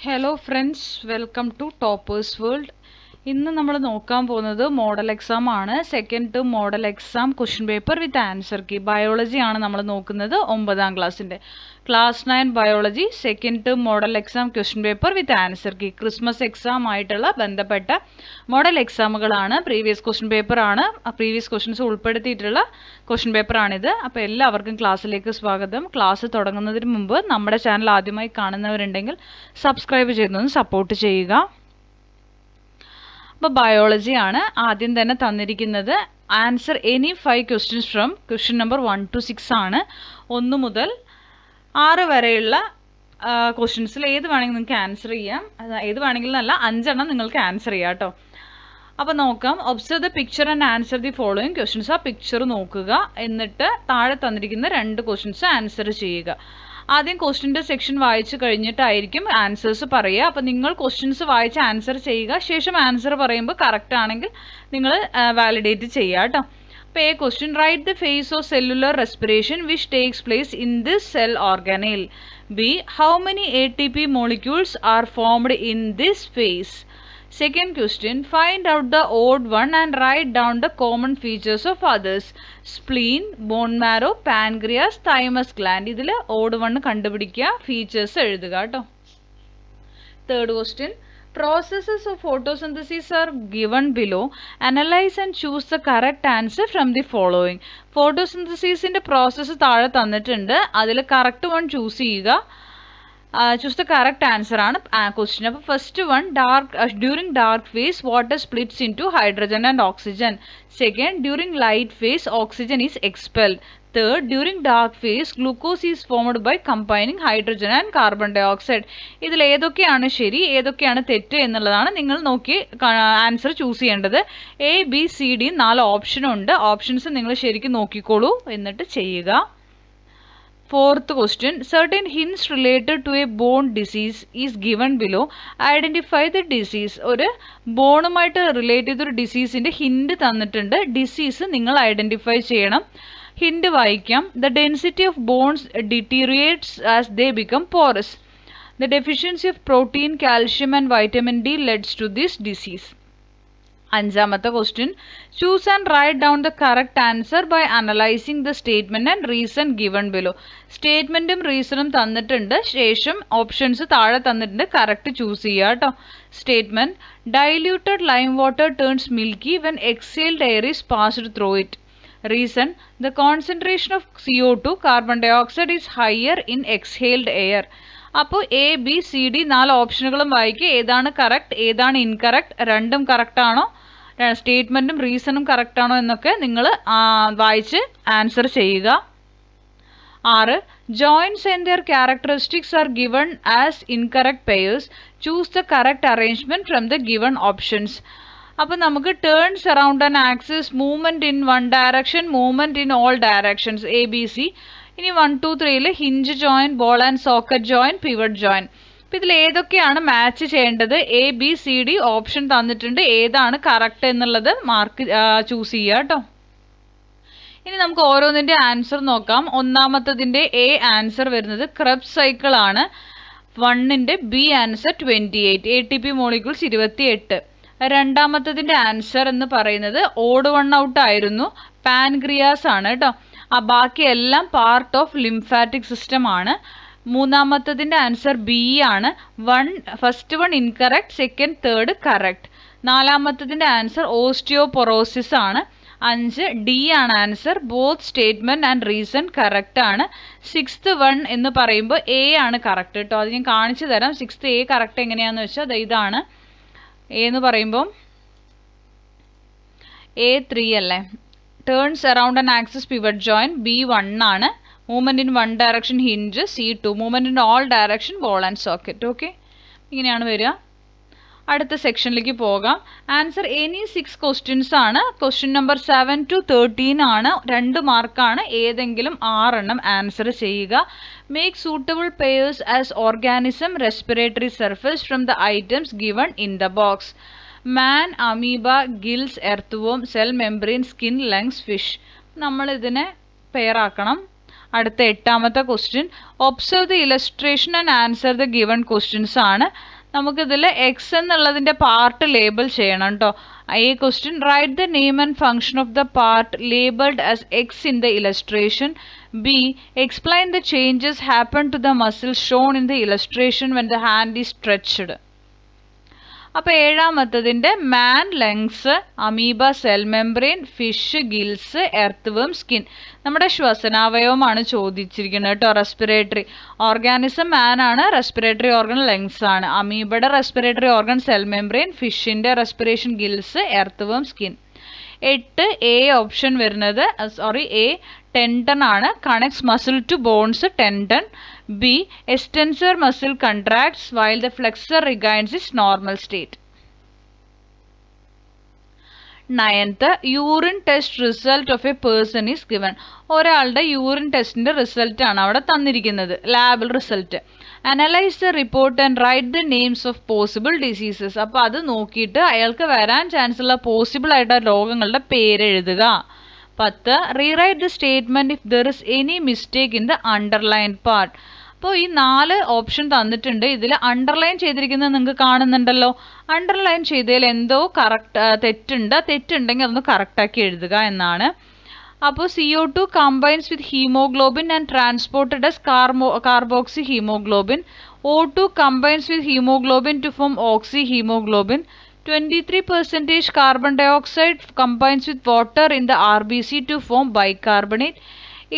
Hello friends, welcome to toppers world. ഇന്ന് നമ്മൾ നോക്കാൻ പോകുന്നത് മോഡൽ എക്സാം ആണ്. Second term model exam question paper with answer key. Biology ആണ് നമ്മൾ നോക്കുന്നത്, 9ാം ക്ലാസ്സിൻ്റെ class 9 biology second term model exam question paper with answer key. Christmas exam ആയിട്ടുള്ള ബന്ധപ്പെട്ട മോഡൽ എക്സാമുകളാണ്. പ്രീവിയസ് ക്വസ്റ്റ്യൻ പേപ്പറാണ്, പ്രീവിയസ് ക്വസ്റ്റ്യൻസ് ഉൾപ്പെടുത്തിയിട്ടുള്ള ക്വസ്റ്റ്യൻ പേപ്പറാണിത്. അപ്പോൾ എല്ലാവർക്കും ക്ലാസ്സിലേക്ക് സ്വാഗതം. ക്ലാസ് തുടങ്ങുന്നതിന് മുമ്പ് നമ്മുടെ ചാനൽ ആദ്യമായി കാണുന്നവരുണ്ടെങ്കിൽ സബ്സ്ക്രൈബ് ചെയ്തൊന്ന് സപ്പോർട്ട് ചെയ്യുക. അപ്പോൾ ബയോളജി ആണ് ആദ്യം തന്നെ തന്നിരിക്കുന്നത്. Answer any 5 questions from question number 1 to 6 ആണ്. 1 മുതൽ 6 വരെയുള്ള ക്വസ്റ്റ്യൻസിൽ ഏത് വേണമെങ്കിൽ നിങ്ങൾക്ക് ആൻസർ ചെയ്യാം. ഏത് വേണമെങ്കിലും അല്ല, 5 എണ്ണം നിങ്ങൾക്ക് ആൻസർ ചെയ്യാം കേട്ടോ. അപ്പോൾ നോക്കാം. Observe the picture and answer the following questions. ആ പിക്ചർ നോക്കുക, എന്നിട്ട് താഴെ തന്നിരിക്കുന്ന 2 ക്വസ്റ്റ്യൻസ് ആൻസർ ചെയ്യുക. ആദ്യം ക്വസ്റ്റ്യൻ്റെ സെക്ഷൻ വായിച്ച് കഴിഞ്ഞിട്ടായിരിക്കും ആൻസേഴ്സ് പറയുക. അപ്പോൾ നിങ്ങൾ ക്വസ്റ്റ്യൻസ് വായിച്ച് ആൻസർ ചെയ്യുക, ശേഷം ആൻസർ പറയുമ്പോൾ കറക്റ്റ് ആണെങ്കിൽ നിങ്ങൾ വാലിഡേറ്റ് ചെയ്യുക കേട്ടോ. അപ്പോൾ question, write the phase of cellular respiration which takes place in this cell organelle. B, how many ATP molecules are formed in this phase? Second question, find out the odd one and write down the common features of others. Spleen, bone marrow, pancreas, thymus gland. ഇതിൽ odd one കണ്ടുപിടിക്കുക, features എഴുതുക കേട്ടോ. Third question, processes of photosynthesis are given below. Analyze and choose the correct answer from the following. ഫോട്ടോസിന്തസിസിൻ്റെ process താഴെ തന്നിട്ടുണ്ട്, അതിൽ correct one choose ചെയ്യുക. Choose the correct answer ആണ് question. അപ്പോൾ first one, during dark phase water splits into hydrogen and oxygen. Second, during light phase oxygen is expelled. Third, during dark phase glucose is formed by combining hydrogen and carbon dioxide. ഇതിൽ ഏതൊക്കെയാണ് ശരി ഏതൊക്കെയാണ് തെറ്റ് എന്നുള്ളതാണ് നിങ്ങൾ നോക്കി answer choose ചെയ്യേണ്ടത്. ABCD 4 ഓപ്ഷനുണ്ട്. Options നിങ്ങൾ ശരിക്കും നോക്കിക്കോളൂ, എന്നിട്ട് ചെയ്യുക. Fourth question, certain hints related to a bone disease is given below. Identify the disease. ഒരു ബോണുമായിട്ട് റിലേറ്റ് ചെയ്തൊരു ഡിസീസിൻ്റെ ഹിൻഡ് തന്നിട്ടുണ്ട്. ഡിസീസ് നിങ്ങൾ ഐഡൻറ്റിഫൈ ചെയ്യണം. ഹിൻഡ് വായിക്കാം. The density of bones deteriorates as they become porous. The deficiency of protein, calcium and vitamin D leads to this disease. അഞ്ചാമത്തെ question, choose and write down the correct answer by analysing the statement and reason given below. സ്റ്റേറ്റ്മെൻറ്റും റീസണും തന്നിട്ടുണ്ട്, ശേഷം options താഴെ തന്നിട്ടുണ്ട്, correct choose ചെയ്യുക കേട്ടോ. Statement, diluted lime water turns milky when exhaled air is passed through it. Reason, the concentration of CO2 carbon dioxide is higher in exhaled air. അപ്പോൾ ABCD 4 ഓപ്ഷനുകളും വായിക്കുക, ഏതാണ് കറക്റ്റ് ഏതാണ് ഇൻകറക്റ്റ്, രണ്ടും കറക്റ്റ് ആണോ, സ്റ്റേറ്റ്മെൻറ്റും റീസണും correct ആണോ എന്നൊക്കെ നിങ്ങൾ വായിച്ച് ആൻസർ ചെയ്യുക. 6, joints and their characteristics are given as incorrect pairs. Choose the correct arrangement from the given options. അപ്പോൾ നമുക്ക് turns around an axis, movement in one direction, movement in all directions, ABC. ഇനി 1, 2, 3 hinge join, ball and socket join, pivot join. അപ്പോൾ ഇതിൽ ഏതൊക്കെയാണ് match ചെയ്യേണ്ടത്? ABCD option തന്നിട്ടുണ്ട്, ഏതാണ് correct എന്നുള്ളത് മാർക്ക് ചൂസ് ചെയ്യുക കേട്ടോ. ഇനി നമുക്ക് ഓരോന്നിൻ്റെ ആൻസർ നോക്കാം. ഒന്നാമത്തതിൻ്റെ ആൻസർ വരുന്നത് ക്രെബ്സ് സൈക്കിൾ ആണ്. 1ൻ്റെ B ആൻസർ 28, ATP മോളിക്യൂൾസ് 28. രണ്ടാമത്തതിൻ്റെ ആൻസർ എന്ന് പറയുന്നത് ഓഡ് വൺ ഔട്ട് ആയിരുന്നു, പാൻക്രിയാസ് ആണ് കേട്ടോ. ബാക്കിയെല്ലാം പാർട്ട് ഓഫ് ലിംഫാറ്റിക് സിസ്റ്റം ആണ്. മൂന്നാമത്തതിൻ്റെ ആൻസർ B ആണ്. First one incorrect, second third correct. നാലാമത്തതിൻ്റെ ആൻസർ ഓസ്റ്റിയോപൊറോസിസ് ആണ്. 5 D ആണ് answer. Both statement and reason correct ആണ്. 6th വൺ എന്ന് പറയുമ്പോൾ A ആണ് കറക്റ്റ് കേട്ടോ. അത് ഞാൻ കാണിച്ചു തരാം. 6th A കറക്റ്റ് എങ്ങനെയാണെന്ന് വെച്ചാൽ ഇതാണ്. A എന്ന് പറയുമ്പോൾ A3 അല്ലേ. Turns around an axis, pivot join, B1 ആണ്. Movement in one direction, hinge, C2. Movement in all direction, ball and socket. Okay, ഇങ്ങനെയാണ് വരിക. അടുത്ത സെക്ഷനിലേക്ക് പോകാം. ആൻസർ എനി 6 ക്വസ്റ്റ്യൻസ് ആണ്. ക്വസ്റ്റ്യൻ നമ്പർ 7 to 13 ആണ്, 2 മാർക്കാണ്. ഏതെങ്കിലും 6 എണ്ണം ആൻസർ ചെയ്യുക. Make suitable pairs as organism, respiratory surface from the items given in the box. Man, amoeba, gills, earthworm, cell membrane, skin, lungs, fish. നമ്മൾ ഇതിനെ പെയറാക്കണം. അടുത്ത 8ാമത്തെ question, observe the illustration and answer the given questions ആണ്. നമുക്കിതിൽ x എന്നുള്ളതിൻ്റെ part label ചെയ്യണം കേട്ടോ. ഈ question, write the name and function of the part labelled as x in the illustration. B, explain the changes happen to the muscle shown in the illustration when the hand is stretched. അപ്പോൾ 7ാമത്തതിൻ്റെ man lungs, amoeba cell membrane, fish gills, earth വേം skin. നമ്മുടെ ശ്വസനാവയവമാണ് ചോദിച്ചിരിക്കുന്നത് കേട്ടോ. Respiratory organism മാൻ ആണ്, respiratory organ lungs ആണ്. അമീബയുടെ റെസ്പിറേറ്ററി ഓർഗൻ സെൽ മെംബ്രെയിൻ, ഫിഷിൻ്റെ റെസ്പിറേഷൻ ഗിൽസ്, എർത്ത് വേം സ്കിൻ. 8 എ ഓപ്ഷൻ വരുന്നത്, എ ടെൻഡൺ ആണ്, connects muscle to bones, tendon. B, extensor muscle contracts while the flexor regains its normal state. 9th, urine test result of a person is given. ഒരാളുടെ urine ടെസ്റ്റിന്റെ result ആണ് അവിടെ തന്നിരിക്കുന്നത്, ലാബിൽ result. Analyse the report and write the names of possible diseases. അപ്പോൾ അത് നോക്കിയിട്ട് അയാൾക്ക് വരാൻ ചാൻസ് ഉള്ള പോസിബിൾ ആയിട്ടുള്ള രോഗങ്ങളുടെ പേര് എഴുതുക. 10, rewrite the statement if there is any mistake in the underline part. അപ്പോൾ ഈ 4 ഓപ്ഷൻ തന്നിട്ടുണ്ട്. ഇതിൽ അണ്ടർലൈൻ ചെയ്തിരിക്കുന്നത് നിങ്ങൾക്ക് കാണുന്നുണ്ടല്ലോ. അണ്ടർലൈൻ ചെയ്തതിൽ എന്തോ തെറ്റുണ്ടെങ്കിൽ അതൊന്ന് കറക്റ്റാക്കി എഴുതുക എന്നാണ്. അപ്പോൾ CO2 combines with hemoglobin and transported as carboxy hemoglobin. O2 combines with hemoglobin to form oxyhemoglobin. 23% carbon dioxide combines with water in the RBC to form bicarbonate.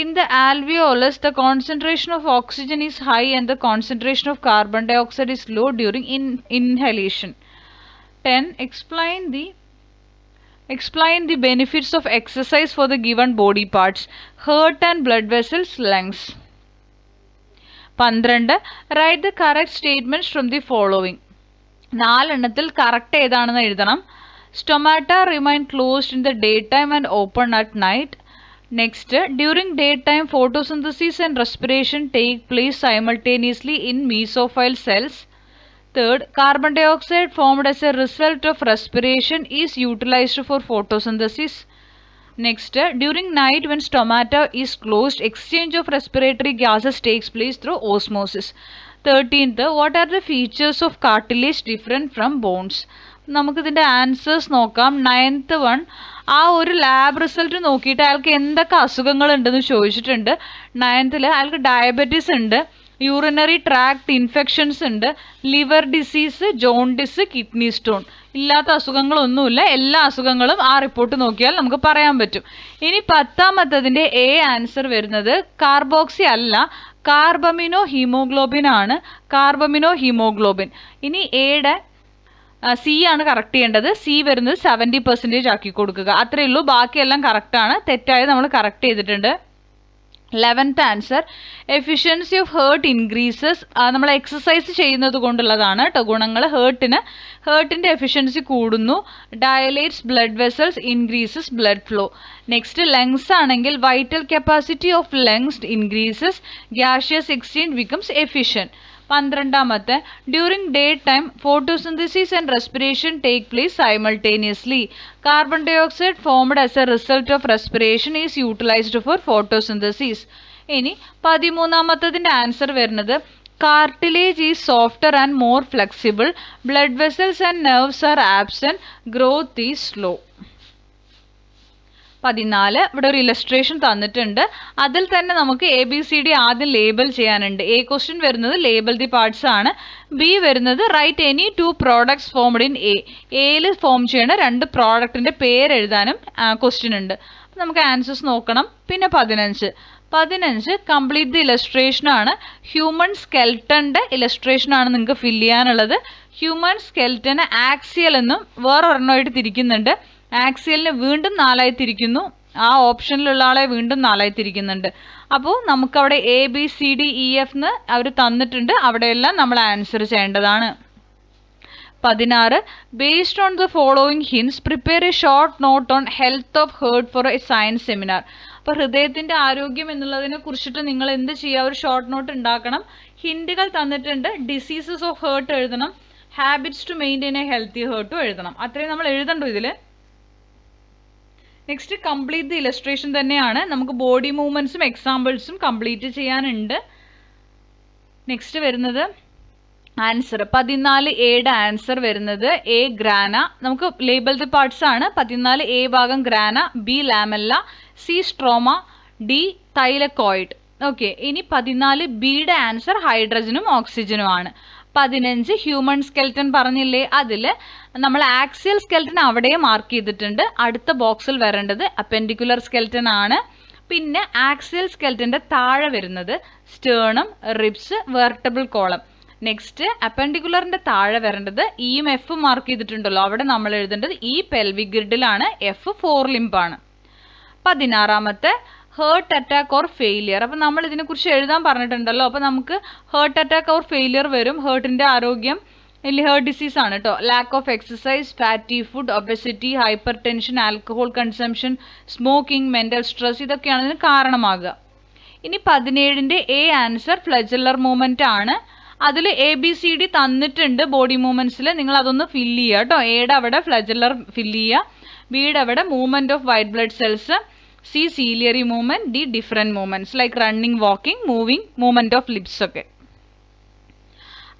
In the alveolus, the concentration of oxygen is high and the concentration of carbon dioxide is low during inhalation. 10. Explain the benefits of exercise for the given body parts. Heart and blood vessels, lungs. 12. Write the correct statements from the following. 4 എണ്ണത്തിൽ correct ഏതാണെന്ന് എഴുതണം. Stomata remain closed in the daytime and open at night. Next, during daytime, photosynthesis and respiration take place simultaneously in mesophile cells. Third, carbon dioxide formed as a result of respiration is utilized for photosynthesis. Next, during night when stomata is closed, exchange of respiratory gases takes place through osmosis. 13th, what are the features of cartilage different from bones? നമുക്കിതിൻ്റെ answers നോക്കാം. 9th one, ആ ഒരു lab result നോക്കിയിട്ട് അയാൾക്ക് എന്തൊക്കെ അസുഖങ്ങളുണ്ടെന്ന് ചോദിച്ചിട്ടുണ്ട്. 9th അയാൾക്ക് diabetes ഉണ്ട്, യൂറിനറി ട്രാക്ട് ഇൻഫെക്ഷൻസ് ഉണ്ട്, liver disease, jaundice, kidney stone. ഇല്ലാത്ത അസുഖങ്ങളൊന്നുമില്ല. എല്ലാ അസുഖങ്ങളും ആ റിപ്പോർട്ട് നോക്കിയാൽ നമുക്ക് പറയാൻ പറ്റും. ഇനി 10ാമത്തതിൻ്റെ എ ആൻസർ വരുന്നത് കാർബോക്സി അല്ല, കാർബമിനോ ഹീമോഗ്ലോബിൻ ആണ്. Carbamino haemoglobin. ഇനി എയുടെ സി ആണ് കറക്റ്റ് ചെയ്യേണ്ടത്. സി വരുന്നത് 70% ആക്കി കൊടുക്കുക. അത്രയേ ഉള്ളൂ. ബാക്കിയെല്ലാം കറക്റ്റാണ്. തെറ്റായത് നമ്മൾ കറക്റ്റ് ചെയ്തിട്ടുണ്ട്. 11th answer, efficiency of heart increases. നമ്മൾ എക്സസൈസ് ചെയ്യുന്നത് കൊണ്ടുള്ളതാണ് കേട്ടോ ഗുണങ്ങൾ. ഹേർട്ടിൻ്റെ എഫിഷ്യൻസി കൂടുന്നു. Dilates blood vessels, increases blood flow. Next lungs ആണെങ്കിൽ vital capacity of lungs increases, gaseous exchange becomes efficient. 12ാമത്തെ, during day time photosynthesis and respiration take place simultaneously. Carbon dioxide formed as a result of respiration is utilised for photosynthesis. ഇനി 13ാമത്തതിൻ്റെ answer വരുന്നത് cartilage is softer and more flexible, blood vessels and nerves are absent, growth is slow. 14, ഇവിടെ ഒരു illustration തന്നിട്ടുണ്ട്. അതിൽ തന്നെ നമുക്ക് ABCD ആദ്യം ലേബൽ ചെയ്യാനുണ്ട്. എ ക്വസ്റ്റ്യൻ വരുന്നത് ലേബൽ ദി പാർട്സ് ആണ്. ബി വരുന്നത് write any 2 products formed in A. എയിൽ ഫോം ചെയ്യണ 2 പ്രോഡക്റ്റിൻ്റെ പേര് എഴുതാനും ക്വസ്റ്റ്യൻ ഉണ്ട്. നമുക്ക് ആൻസേഴ്സ് നോക്കണം. പിന്നെ 15 കംപ്ലീറ്റ് ദി ഇലസ്ട്രേഷൻ ആണ്. ഹ്യൂമൻ സ്കെൽട്ടൻ്റെ ഇലസ്ട്രേഷൻ ആണ് നിങ്ങൾക്ക് ഫില്ല് ചെയ്യാനുള്ളത്. ഹ്യൂമൻ സ്കെൽട്ടന് ആക്സിയൽ എന്നും വേറൊരെണ്ണമായിട്ട് തിരിക്കുന്നുണ്ട്. ആക്സിയലിന് വീണ്ടും 4ആയി തിരിക്കുന്നു. ആ ഓപ്ഷനിലുള്ള ആളെ വീണ്ടും 4ആയി തിരിക്കുന്നുണ്ട്. അപ്പോൾ നമുക്കവിടെ ABCDEF എന്ന് അവർ തന്നിട്ടുണ്ട്. അവിടെയെല്ലാം നമ്മൾ ആൻസർ ചെയ്യേണ്ടതാണ്. 16, based on the following hints prepare a short note on health of heart for a science seminar. അപ്പോൾ ഹൃദയത്തിൻ്റെ ആരോഗ്യം എന്നുള്ളതിനെ കുറിച്ചിട്ട് നിങ്ങൾ എന്ത് ചെയ്യുക, ഒരു ഷോർട്ട് നോട്ട് ഉണ്ടാക്കണം. ഹിൻറ്റുകൾ തന്നിട്ടുണ്ട്. ഡിസീസസ് ഓഫ് ഹേർട്ട് എഴുതണം, habits to maintain a healthy ഹേർട്ടും എഴുതണം. അത്രയും നമ്മൾ എഴുതണ്ടോ ഇതിൽ? നെക്സ്റ്റ് കംപ്ലീറ്റ് ദി ഇലസ്ട്രേഷൻ തന്നെയാണ്. നമുക്ക് ബോഡി മൂവ്മെന്റ്സും എക്സാമ്പിൾസും കംപ്ലീറ്റ് ചെയ്യാനുണ്ട്. നെക്സ്റ്റ് വരുന്നത് ആൻസർ 14A ആൻസർ വരുന്നത് എ ഗ്രാന. നമുക്ക് ലേബൽ ദി പാർട്സ് ആണ്. 14A ഭാഗം grana, B lamella, C stroma, D thylakoid. Okay, ഇനി 14Bയുടെ ആൻസർ ഹൈഡ്രജനും ഓക്സിജനും ആണ്. 15 ഹ്യൂമൻ സ്കെൽറ്റൻ പറഞ്ഞില്ലേ, അതിൽ നമ്മൾ ആക്സിയൽ സ്കെൽറ്റൻ അവിടെ മാർക്ക് ചെയ്തിട്ടുണ്ട്. അടുത്ത ബോക്സിൽ വരേണ്ടത് അപ്പെൻഡിക്കുലർ സ്കെൽറ്റൻ ആണ്. പിന്നെ ആക്സിയൽ സ്കെൽറ്റന്റെ താഴെ വരുന്നത് സ്റ്റേർണം, റിബ്സ്, വെർട്ടബിൾ കോളം. നെക്സ്റ്റ് അപ്പെൻഡിക്കുലറിന്റെ താഴെ വരേണ്ടത് ഇയും എഫ് മാർക്ക് ചെയ്തിട്ടുണ്ടല്ലോ, അവിടെ നമ്മൾ എഴുതേണ്ടത് ഈ പെൽവിക് ഗ്രിഡിലാണ്, എഫ് ഫോർ ലിംബാണ്. 16 ഹേർട്ട് അറ്റാക്ക് ഓർ ഫെയിലിയർ. അപ്പം നമ്മൾ ഇതിനെക്കുറിച്ച് എഴുതാൻ പറഞ്ഞിട്ടുണ്ടല്ലോ, അപ്പം നമുക്ക് ഹേർട്ട് അറ്റാക്ക് ഓർ ഫെയിലിയർ വരും. ഹേർട്ടിൻ്റെ ആരോഗ്യം ഹേർട്ട് ഡിസീസ് ആണ് കേട്ടോ. Lack of exercise, fatty food, obesity, hyper tension, alcohol consumption, smoking, mental stress, ഇതൊക്കെയാണ് ഇതിന് കാരണമാകുക. ഇനി 17ന്റെ എ ആൻസർ ഫ്ലജല്ലർ മൂവ്മെൻ്റ് ആണ്. അതിൽ ABCD തന്നിട്ടുണ്ട് ബോഡി മൂവ്മെൻറ്റ്സിൽ, നിങ്ങൾ അതൊന്ന് ഫില്ല് ചെയ്യുക കേട്ടോ. എയുടെ അവിടെ ഫ്ലജല്ലർ ഫില്ല് ചെയ്യുക, ബിയുടെ അവിടെ movement of white blood cells, C ciliary movement, D different movements like running, walking, moving, movement of lips ഒക്കെ.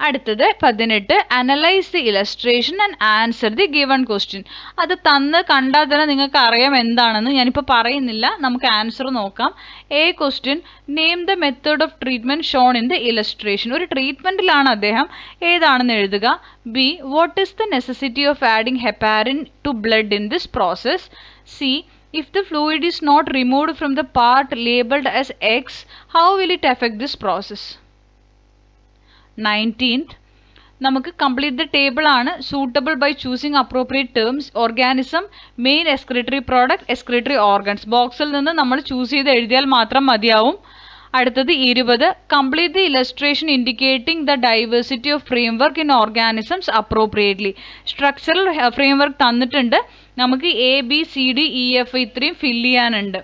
അടുത്തത് 18 analyse the illustration and answer the given question. അത് തന്ന് കണ്ടാൽ തന്നെ നിങ്ങൾക്ക് അറിയാം എന്താണെന്ന്, ഞാനിപ്പോൾ പറയുന്നില്ല. നമുക്ക് ആൻസർ നോക്കാം. A question, name the method of treatment shown in the illustration. ഒരു ട്രീറ്റ്മെൻറ്റിലാണ് അദ്ദേഹം, ഏതാണെന്ന് എഴുതുക. B what is the necessity of adding heparin to blood in this process. C if the fluid is not removed from the part labeled as X, how will it affect this process? 19th നമുക്ക് complete the table ആണ്. Suitable by choosing appropriate terms. Organism, main excretory product, excretory organs. ബോക്സിൽ നിന്ന് നമ്മൾ choose ചെയ്ത് എഴുതിയാൽ മാത്രം മതിയാവും. അടുത്തത് 20 complete the illustration indicating the diversity of framework in organisms appropriately. Structural framework തന്നിട്ടുണ്ട്, നമുക്ക് ABCDEF ഇത്രയും ഫില്ല് ചെയ്യാനുണ്ട്.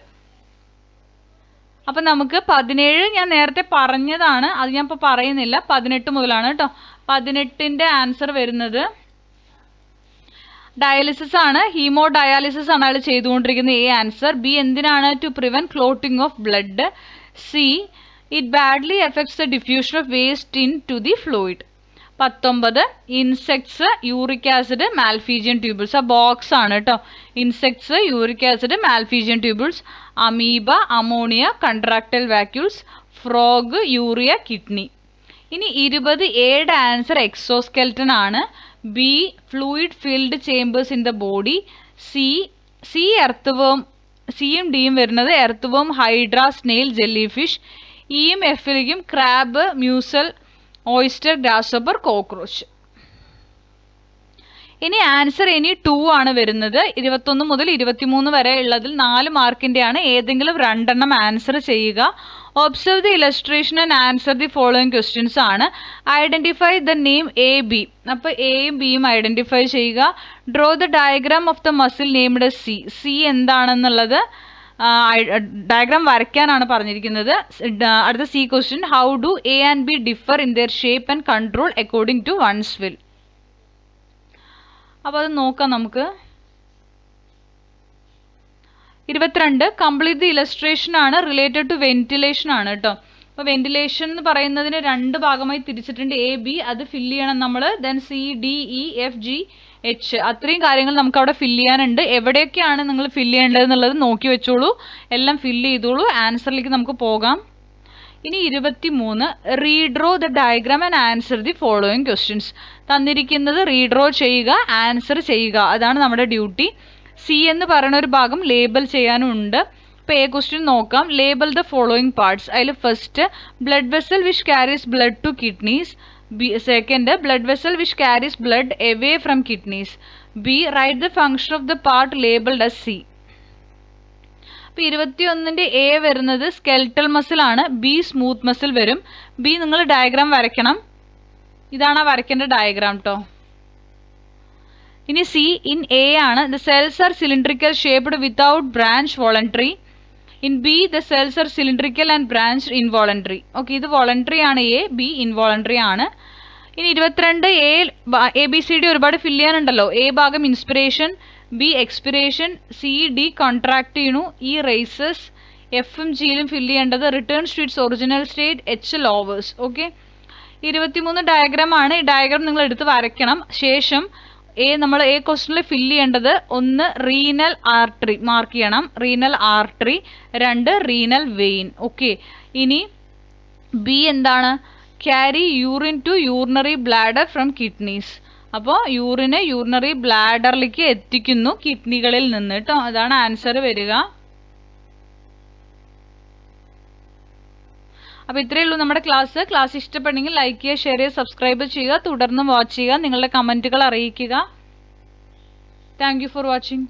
അപ്പം നമുക്ക് 17 ഞാൻ നേരത്തെ പറഞ്ഞതാണ്, അത് ഞാൻ ഇപ്പോൾ പറയുന്നില്ല. 18 മുതലാണ് കേട്ടോ. 18ന്റെ ആൻസർ വരുന്നത് ഡയാലിസിസ് ആണ്, ഹീമോ ഡയാലിസിസ് ആണ് അയാൾ ചെയ്തുകൊണ്ടിരിക്കുന്നത്. A answer. ബി എന്തിനാണ്? To prevent clotting of blood. C it badly effects the diffusion of waste into the fluid. 19 insects, uric acid, Malpighian tubules. ആ ബോക്സ് ആണ് കേട്ടോ. Insects, uric acid, Malpighian tubules, amoeba, ammonia, contractile vacuoles, frog, urea, kidney. ഇനി 20 എയുടെ answer exoskeleton ആണ്. B fluid filled chambers in the body. C earth സിയും ഡിയും വരുന്നത് earth worm, hydra, snail, jelly fish. ഇയും എഫിലേക്കും crab, mussel, oyster, grasshopper, cockroach. ഇനി answer 2 ആണ് വരുന്നത്. 21 മുതൽ 23 വരെ ഉള്ളതിൽ 4 മാർക്കിൻ്റെയാണ്. ഏതെങ്കിലും 2 ആൻസർ ചെയ്യുക. Observe the illustration and answer the following questions ആണ്. Identify the name AB. അപ്പോൾ എയും ബിയും ഐഡൻറ്റിഫൈ ചെയ്യുക. Draw the diagram of the muscle named C. C എന്താണെന്നുള്ളത് ഡയഗ്രാം വരയ്ക്കാനാണ് പറഞ്ഞിരിക്കുന്നത്. അടുത്ത C question, how do A and B differ in their shape and control according to one's will. അപ്പോൾ അത് നോക്കാം നമുക്ക്. 22 കംപ്ലീറ്റ് ദി ഇലസ്ട്രേഷൻ ആണ്, റിലേറ്റഡ് ടു വെന്റിലേഷൻ ആണ് കേട്ടോ. അപ്പോൾ വെന്റിലേഷൻ എന്ന് പറയുന്നതിന് 2 ഭാഗമായി തിരിച്ചിട്ടുണ്ട്. AB അത് ഫില്ല് ചെയ്യണം നമ്മൾ. ദെൻ CDEFGH അത്രയും കാര്യങ്ങൾ നമുക്ക് അവിടെ ഫില്ല് ചെയ്യാനുണ്ട്. എവിടെയൊക്കെയാണ് നിങ്ങൾ ഫില്ല് ചെയ്യേണ്ടത് എന്നുള്ളത് നോക്കി വെച്ചോളൂ, എല്ലാം ഫില്ല് ചെയ്തോളൂ. ആൻസറിലേക്ക് നമുക്ക് പോകാം. ഇനി 23 redraw the diagram and answer the following questions. തന്നിരിക്കുന്നത് റീഡ്രോ ചെയ്യുക, ആൻസർ ചെയ്യുക, അതാണ് നമ്മുടെ ഡ്യൂട്ടി. സി എന്ന് പറയുന്ന ഒരു ഭാഗം ലേബൽ ചെയ്യാനും ഉണ്ട്. ഇപ്പോൾ എ ക്വസ്റ്റ്യൻ നോക്കാം. Label the following parts. അതിൽ first blood vessel which carries blood to kidneys. B second blood vessel which carries blood away from kidneys. B write the function of the part labelled as C. അപ്പോൾ 21ന്റെ A വരുന്നത് skeletal muscle ആണ്. B smooth muscle വരും. B നിങ്ങൾ diagram വരയ്ക്കണം. ഇതാണ് വരയ്ക്കേണ്ട diagram കേട്ടോ. ഇനി സി ഇൻ എ ആണ്. The cells are cylindrical shaped without branch voluntary. In B the cells are cylindrical and branch involuntary. Okay, ഇത് വോളണ്ടറി ആണ് എ, ബി ഇൻവോളണ്ടറി ആണ്. ഇനി 22 ABCD ഒരുപാട് ഫില്ല് ചെയ്യാനുണ്ടല്ലോ. എ ഭാഗം inspiration, B expiration, C D contract ചെയ്യണു, E raises, എഫും ജിയിലും ഫില്ല് ചെയ്യേണ്ടത് return to its original state, H lowers. Okay, 23 diagram ആണ്. ഈ ഡയഗ്രാം നിങ്ങൾ എടുത്ത് വരയ്ക്കണം. ശേഷം നമ്മൾ എ ക്വസ്റ്റനിൽ ഫില്ല് ചെയ്യേണ്ടത് 1 റീനൽ ആർട്ടറി മാർക്ക് ചെയ്യണം, renal artery. 2 renal vein. Okay, ഇനി ബി എന്താണ്? Carry urine to urinary bladder from kidneys. അപ്പോൾ യൂറിന് യൂറിനറി ബ്ലാഡറിലേക്ക് എത്തിക്കുന്നു കിഡ്നികളിൽ നിന്ന് കേട്ടോ. അതാണ് ആൻസർ വരിക. അപ്പോൾ ഇത്രയേ ഉള്ളൂ നമ്മുടെ ക്ലാസ്. ക്ലാസ് ഇഷ്ടപ്പെട്ടെങ്കിൽ ലൈക്ക് ചെയ്യുക, ഷെയർ ചെയ്യുക, സബ്സ്ക്രൈബ് ചെയ്യുക, തുടർന്നും വാച്ച് ചെയ്യുക, നിങ്ങളുടെ കമൻറ്റുകൾ അറിയിക്കുക. Thank you for watching.